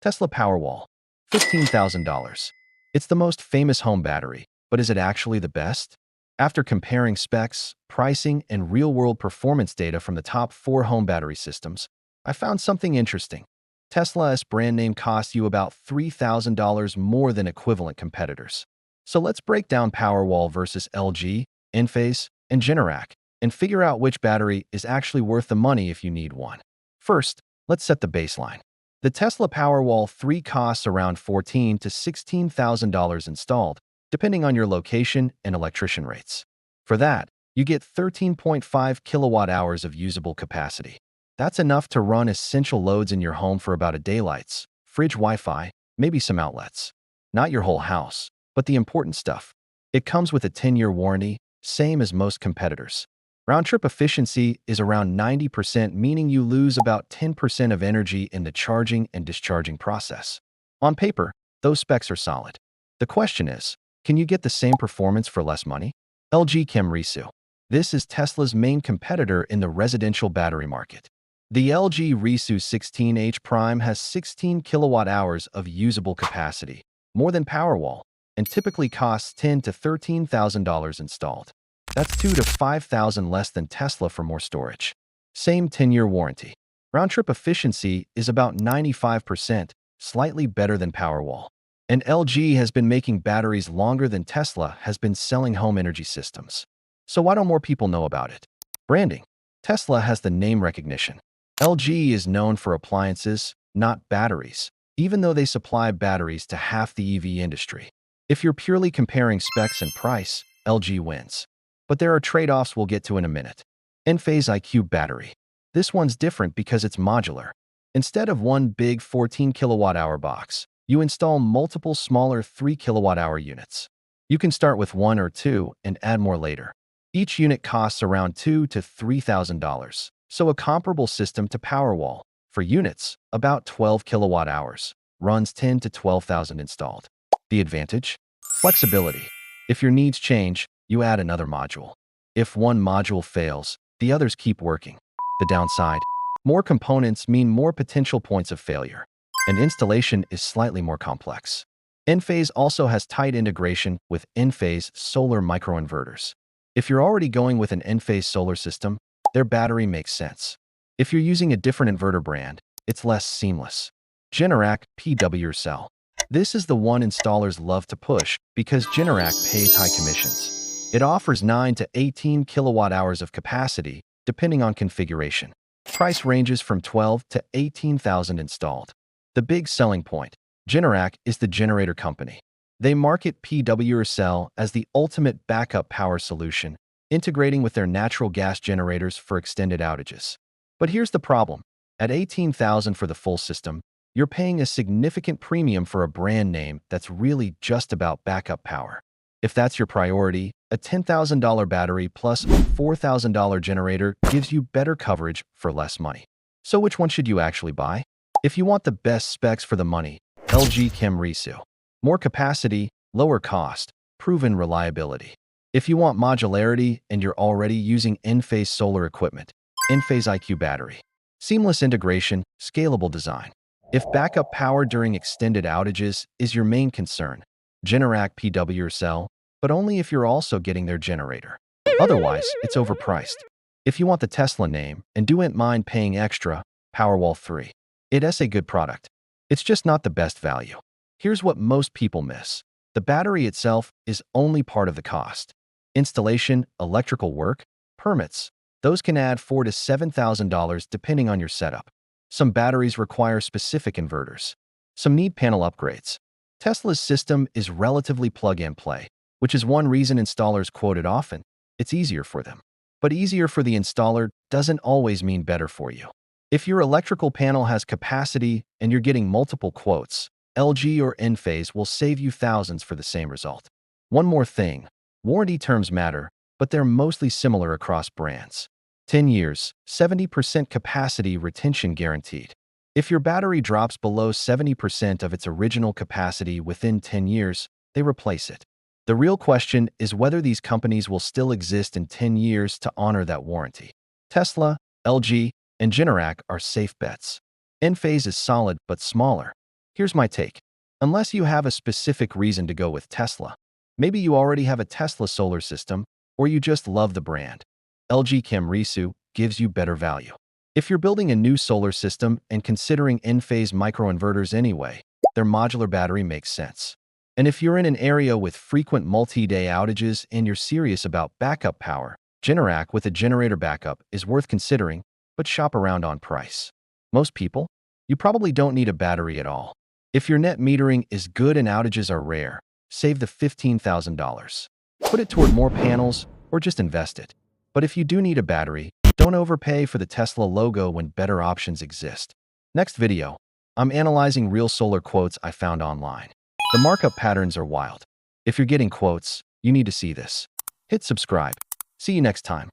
Tesla Powerwall, $15,000. It's the most famous home battery, but is it actually the best? After comparing specs, pricing, and real-world performance data from the top 4 home battery systems, I found something interesting. Tesla's brand name costs you about $3,000 more than equivalent competitors. So let's break down Powerwall versus LG, Enphase, and Generac, and figure out which battery is actually worth the money if you need one. First, let's set the baseline. The Tesla Powerwall 3 costs around $14,000 to $16,000 installed, depending on your location and electrician rates. For that, you get 13.5 kilowatt-hours of usable capacity. That's enough to run essential loads in your home for about a daylights, fridge, Wi-Fi, maybe some outlets. Not your whole house, but the important stuff. It comes with a 10-year warranty, same as most competitors. Round-trip efficiency is around 90%, meaning you lose about 10% of energy in the charging and discharging process. On paper, those specs are solid. The question is, can you get the same performance for less money? LG Chem RESU. This is Tesla's main competitor in the residential battery market. The LG RESU 16H Prime has 16 kilowatt-hours of usable capacity, more than Powerwall, and typically costs $10,000 to $13,000 installed. That's $2,000 to $5,000 less than Tesla for more storage. Same 10-year warranty. Round-trip efficiency is about 95%, slightly better than Powerwall. And LG has been making batteries longer than Tesla has been selling home energy systems. So why don't more people know about it? Branding. Tesla has the name recognition. LG is known for appliances, not batteries, even though they supply batteries to half the EV industry. If you're purely comparing specs and price, LG wins. But there are trade-offs we'll get to in a minute. Enphase IQ Battery. This one's different because it's modular. Instead of one big 14 kilowatt-hour box, you install multiple smaller 3 kilowatt-hour units. You can start with 1 or 2 and add more later. Each unit costs around $2,000 to $3,000, so a comparable system to Powerwall. For units, about 12 kilowatt-hours, runs $10,000 to $12,000 installed. The advantage? Flexibility. If your needs change, you add another module. If one module fails, the others keep working. The downside? More components mean more potential points of failure, and installation is slightly more complex. Enphase also has tight integration with Enphase solar microinverters. If you're already going with an Enphase solar system, their battery makes sense. If you're using a different inverter brand, it's less seamless. Generac PWRcell. This is the one installers love to push because Generac pays high commissions. It offers 9 to 18 kilowatt-hours of capacity, depending on configuration. Price ranges from $12,000 to $18,000 installed. The big selling point: Generac is the generator company. They market PWRcell as the ultimate backup power solution, integrating with their natural gas generators for extended outages. But here's the problem. At $18,000 for the full system, you're paying a significant premium for a brand name that's really just about backup power. If that's your priority, a $10,000 battery plus a $4,000 generator gives you better coverage for less money. So which one should you actually buy? If you want the best specs for the money, LG Chem RESU. More capacity, lower cost, proven reliability. If you want modularity and you're already using Enphase solar equipment, Enphase IQ Battery. Seamless integration, scalable design. If backup power during extended outages is your main concern, Generac PWRcell, but only if you're also getting their generator. Otherwise, it's overpriced. If you want the Tesla name and don't mind paying extra, Powerwall 3. It's a good product. It's just not the best value. Here's what most people miss. The battery itself is only part of the cost. Installation, electrical work, permits, those can add $4,000 to $7,000 depending on your setup. Some batteries require specific inverters. Some need panel upgrades. Tesla's system is relatively plug-and-play, which is one reason installers quote it often. It's easier for them. But easier for the installer doesn't always mean better for you. If your electrical panel has capacity and you're getting multiple quotes, LG or Enphase will save you thousands for the same result. One more thing, warranty terms matter, but they're mostly similar across brands. 10 years, 70% capacity retention guaranteed. If your battery drops below 70% of its original capacity within 10 years, they replace it. The real question is whether these companies will still exist in 10 years to honor that warranty. Tesla, LG, and Generac are safe bets. Enphase is solid but smaller. Here's my take. Unless you have a specific reason to go with Tesla, maybe you already have a Tesla solar system, or you just love the brand, LG Chem RESU gives you better value. If you're building a new solar system and considering Enphase microinverters anyway, their modular battery makes sense. And if you're in an area with frequent multi-day outages and you're serious about backup power, Generac with a generator backup is worth considering, but shop around on price. Most people, you probably don't need a battery at all. If your net metering is good and outages are rare, save the $15,000. Put it toward more panels or just invest it. But if you do need a battery, don't overpay for the Tesla logo when better options exist. Next video, I'm analyzing real solar quotes I found online. The markup patterns are wild. If you're getting quotes, you need to see this. Hit subscribe. See you next time.